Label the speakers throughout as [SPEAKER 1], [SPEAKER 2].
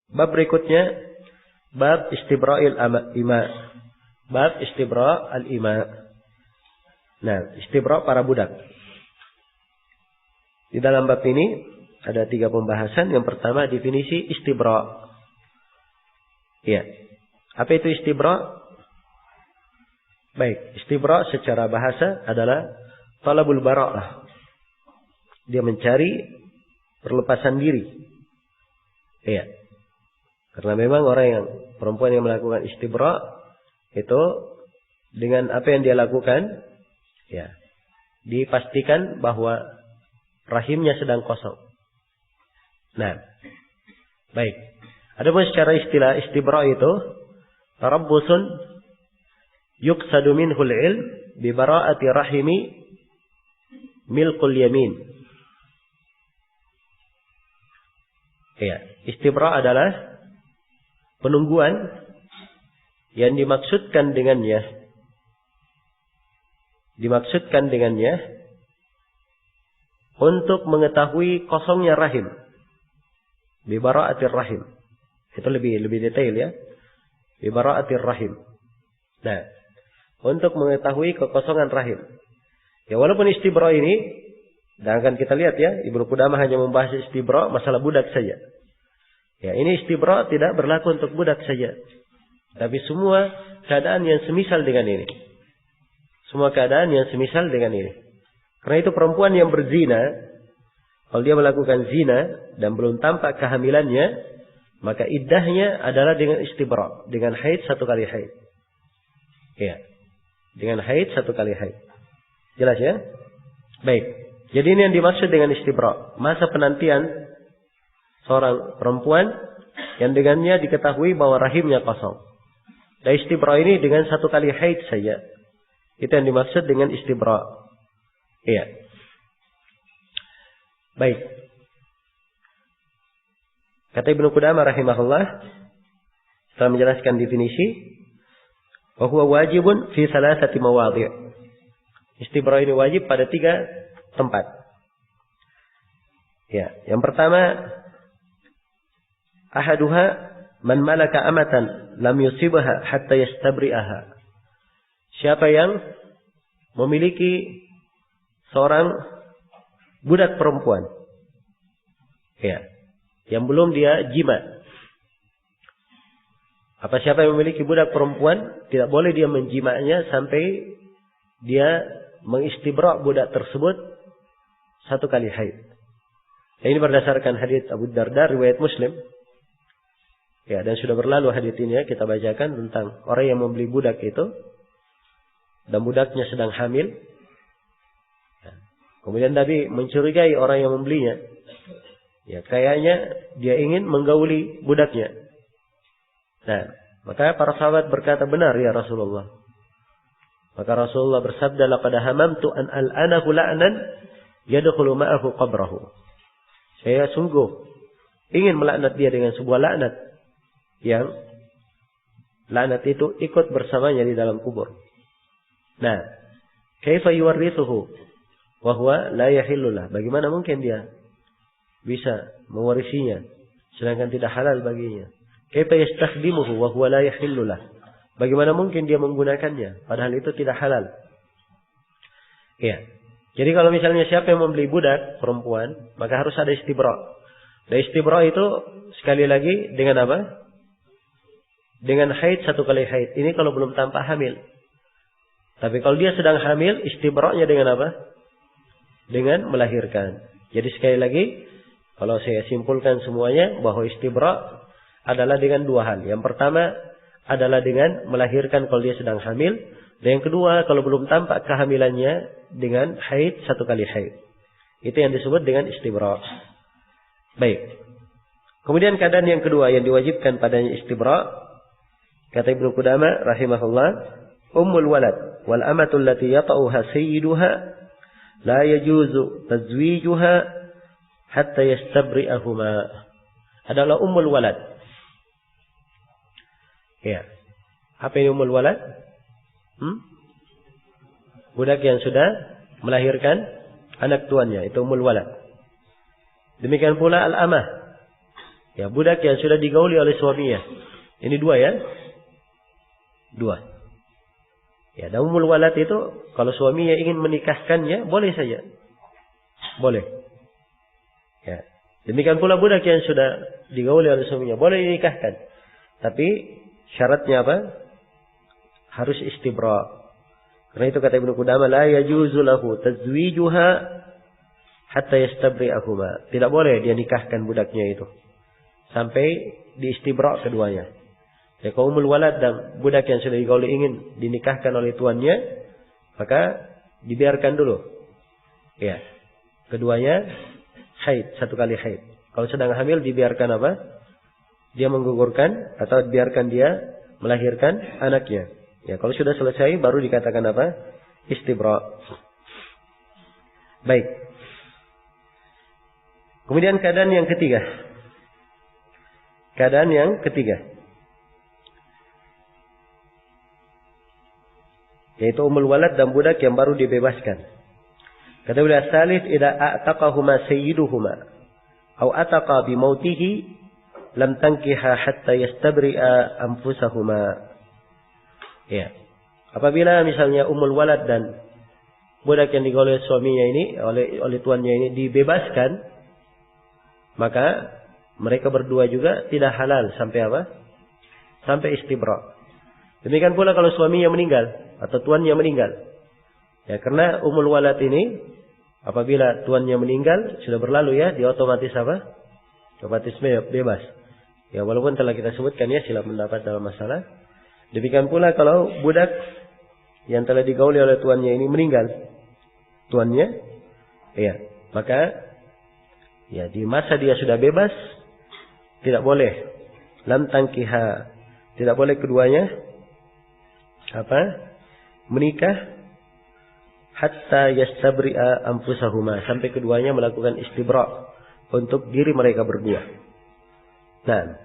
[SPEAKER 1] Bab berikutnya bab istibra'il ima. Bab istibra' al-ima. Nah, istibra' para budak. Di dalam bab ini ada 3 pembahasan. Yang pertama definisi istibra'. Ya. Apa itu istibra'? Baik, istibra' secara bahasa adalah talabul bara'ah. Dia mencari perlepasan diri. Iya. Karena memang perempuan yang melakukan istibra' itu dengan apa yang dia lakukan, ya, dipastikan bahwa rahimnya sedang kosong. Nah, baik. Adapun secara istilah istibra' itu tarabbusun yuqsadu minhul ilm bi bara'ati rahimi milkul yamin. Ya, istibra' adalah penungguan yang dimaksudkan dengannya untuk mengetahui kosongnya rahim. Bi bara'atir rahim. Itu lebih detail ya. Bi bara'atir rahim. Nah, untuk mengetahui kekosongan rahim. Ya, walaupun istibra' ini, dan akan kita lihat ya, Ibnu Qudamah hanya membahas istibra' masalah budak saja. Ya, ini istibra' tidak berlaku untuk budak saja. Tapi semua keadaan yang semisal dengan ini. Semua keadaan yang semisal dengan ini. Karena itu perempuan yang berzina, kalau dia melakukan zina dan belum tampak kehamilannya, maka iddahnya adalah dengan istibra', dengan haid 1 kali haid. Ya. Dengan haid 1 kali haid. Jelas ya? Baik. Jadi ini yang dimaksud dengan istibra'. Masa penantian seorang perempuan yang dengannya diketahui bahwa rahimnya kosong. Dan istibra' ini dengan 1 kali haid saja. Itu yang dimaksud dengan istibra'. Iya. Baik. Kata Ibnu Qudamah rahimahullah, setelah menjelaskan definisi, wa huwa wajibun fi 3 mawadhi'. Istibra' ini wajib pada 3 tempat. Ya, yang pertama, ahaduha man malaka amatan lam yusibha hatta yastabri'aha. Siapa yang memiliki seorang budak perempuan, ya, yang belum dia jima. Siapa yang memiliki budak perempuan, tidak boleh dia menjimanya sampai dia mengistibra' budak tersebut 1 kali haid. Ini berdasarkan hadits Abu Darda riwayat Muslim. Ya, dan sudah berlalu hadits ini ya, kita bacakan tentang orang yang membeli budak itu dan budaknya sedang hamil. Kemudian Nabi mencurigai orang yang membelinya. Ya, kayaknya dia ingin menggauli budaknya. Nah, maka para sahabat berkata, benar ya Rasulullah. Maka Rasulullah bersabda, laqad hamamtu an al'anahu la'nan yadkhulu ma'ahu qabrahu. Saya sungguh ingin melaknat dia dengan sebuah laknat yang laknat itu ikut bersamanya di dalam kubur. Nah, kaifa yuwarrithuhu wa huwa la yahillu lah. Bagaimana mungkin dia bisa mewarisinya sedangkan tidak halal baginya? Kaifa yastakhdimuhu wa huwa la yahillu lah. Bagaimana mungkin dia menggunakannya padahal itu tidak halal? Ya. Jadi kalau misalnya siapa yang membeli budak perempuan, maka harus ada istibra'. Dan istibra' itu sekali lagi dengan apa? Dengan haid 1 kali haid. Ini kalau belum tampak hamil. Tapi kalau dia sedang hamil, istibra'nya dengan apa? Dengan melahirkan. Jadi sekali lagi, kalau saya simpulkan semuanya, bahwa istibra' adalah dengan 2 hal. Yang pertama adalah dengan melahirkan kalau dia sedang hamil. Dan yang kedua, kalau belum tampak kehamilannya, dengan haid 1 kali haid. Itu yang disebut dengan istibra'. Baik. Kemudian keadaan yang kedua yang diwajibkan padanya istibra', kata Ibnu Qudamah rahimahullah, ummul walad wal amatul lati yata'uha sayyiduha la yajuzu tazwijuha hatta yastabri'ahuma. Adalah ummul walad. Ya. Apa ini ummul walad? Budak yang sudah melahirkan anak tuannya, itu ummul walad. Demikian pula al-amah. Ya, budak yang sudah digauli oleh suaminya. Ini dua ya. Dua. Ya, dan umul walad itu kalau suaminya ingin menikahkannya boleh saja. Boleh. Ya. Demikian pula budak yang sudah digauli oleh suaminya boleh dinikahkan. Tapi syaratnya apa? Harus istibra. Karena itu kata Ibnu Qudamah, la yajuzu lahu tazwijuha hatta yastabri'ahuma. Tidak boleh dia nikahkan budaknya itu sampai diistibra keduanya. Ya, kaum umul walad dan budak yang sudah digauli ingin dinikahkan oleh tuannya, maka dibiarkan dulu. Ya. Keduanya haid, satu kali haid. Kalau sedang hamil dibiarkan apa? Dia menggugurkan atau biarkan dia melahirkan anaknya. Ya, kalau sudah selesai baru dikatakan apa? Istibra. Baik. Kemudian keadaan yang ketiga. Keadaan yang ketiga. Yaitu umul walad dan budak yang baru dibebaskan. Kata beliau, "Salif idza a'taqahuma sayyiduhuma aw ataqa bi mautihi lam tankiha hatta yastabri'a anfusahuma." Ya. Apabila misalnya umul walad dan budak yang digauli oleh suaminya ini, oleh tuannya ini dibebaskan, maka mereka berdua juga tidak halal sampai apa? Sampai istibra. Demikian pula kalau suaminya meninggal atau tuannya meninggal. Ya, karena umul walad ini apabila tuannya meninggal sudah berlalu ya, dia otomatis apa? Otomatis bebas. Ya, walaupun telah kita sebutkan ya silap pendapat dalam masalah. Demikian pula kalau budak yang telah digauli oleh tuannya ini meninggal, tuannya, ya, maka ya di masa dia sudah bebas tidak boleh lam tangkiha, tidak boleh keduanya apa? Menikah hatta yastabri'a anfusahuma, sampai keduanya melakukan istibra untuk diri mereka berdua. Nah,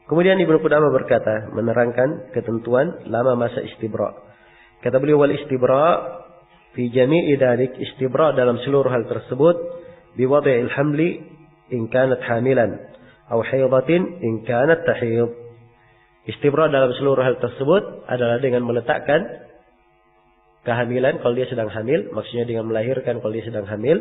[SPEAKER 1] kemudian Ibnu Qudamah berkata menerangkan ketentuan lama masa istibra. Kata beliau, wal istibra fi jami'i dzalik, istibra dalam seluruh hal tersebut bi wad'il hamli in kanat hamilan aw haidatin in kanat tahid. Istibra dalam seluruh hal tersebut adalah dengan meletakkan kehamilan kalau dia sedang hamil, maksudnya dengan melahirkan kalau dia sedang hamil.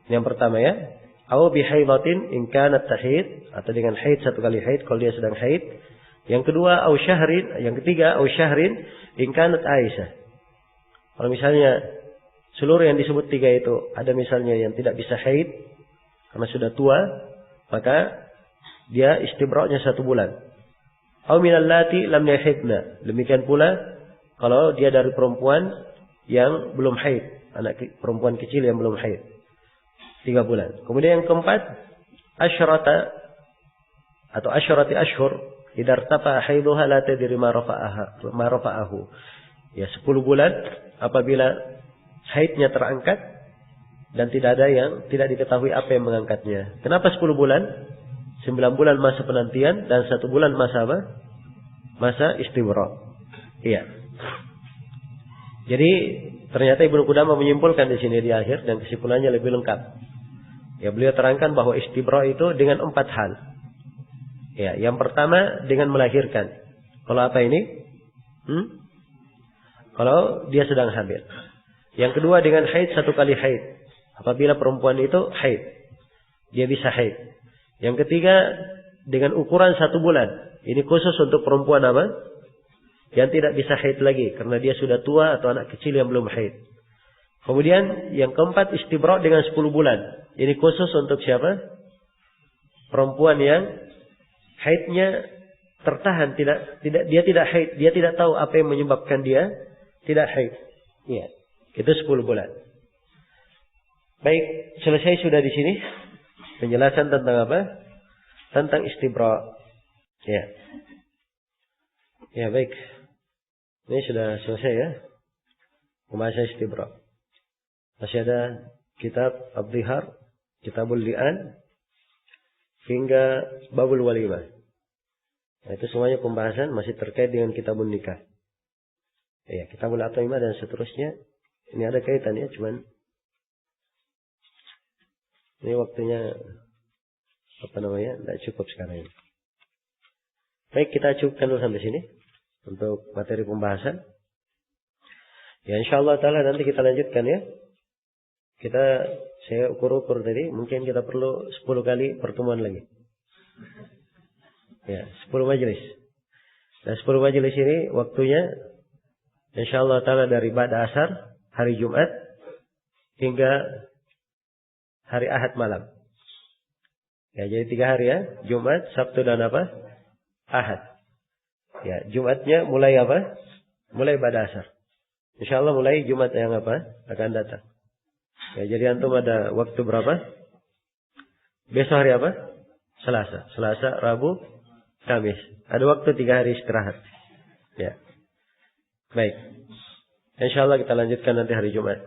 [SPEAKER 1] Yang pertama ya, au bi haidatin in kanat tahid, atau dengan haid satu kali haid kalau dia sedang haid. Yang kedua au syahrin, yang ketiga au syahrin in kanat aisyah. Kalau misalnya seluruh yang disebut tiga itu ada misalnya yang tidak bisa haid karena sudah tua, maka dia istibra'nya 1 bulan. Au minal lati lam yahidna. Demikian pula kalau dia dari perempuan yang belum haid, anak perempuan kecil yang belum haid, 3 bulan. Kemudian yang keempat, asyrata atau asyrati ashhur idza irtafa haiduha la tadri ma rafa'ahu. Ya, 10 bulan apabila haidnya terangkat dan tidak diketahui apa yang mengangkatnya. Kenapa 10 bulan? 9 bulan masa penantian dan 1 bulan masa apa? Masa istibra. Iya. Jadi ternyata Ibnu Qudamah menyimpulkan di sini di akhir dan kesimpulannya lebih lengkap. Ya, beliau terangkan bahwa istibra itu dengan 4 hal. Ya, yang pertama dengan melahirkan. Kalau apa ini? Kalau dia sedang hamil. Yang kedua dengan haid 1 kali haid. Apabila perempuan itu haid, dia bisa haid. Yang ketiga dengan ukuran 1 bulan. Ini khusus untuk perempuan apa? Yang tidak bisa haid lagi karena dia sudah tua atau anak kecil yang belum haid. Kemudian yang keempat istibra dengan 10 bulan. Ini khusus untuk siapa? Perempuan yang haidnya tertahan, dia tidak haid, dia tidak tahu apa yang menyebabkan dia tidak haid. Iya, itu 10 bulan. Baik, selesai sudah di sini penjelasan tentang apa? Tentang istibra. Ya. Ya, baik. Ini sudah selesai ya. Pembahasan istibra. Masih ada kitab Abdihar, Kitabul Li'an, hingga Babul Walimah. Nah, itu semuanya pembahasan masih terkait dengan Kitabun Nikah. Ya, Kitabul At'imah dan seterusnya. Ini ada kaitannya, cuman ini waktunya Tidak cukup sekarang ini. Baik, kita cukupkan dulu sampai sini untuk materi pembahasan. Ya, insyaallah taala nanti kita lanjutkan ya. Saya ukur-ukur tadi, mungkin kita perlu 10 kali pertemuan lagi. Ya, 10 majelis. Nah, 10 majelis ini waktunya insyaallah taala dari ba'da asar hari Jumat hingga hari Ahad malam. Ya, jadi 3 hari ya, Jumat, Sabtu dan apa? Ahad. Ya, Jumatnya mulai apa? Mulai ba'da asar. Insyaallah mulai Jumat yang apa? Akan datang. Ya, jadi antum ada waktu berapa? Besok hari apa? Selasa, Rabu, Kamis. Ada waktu 3 hari istirahat. Ya. Baik. Insyaallah kita lanjutkan nanti hari Jumat.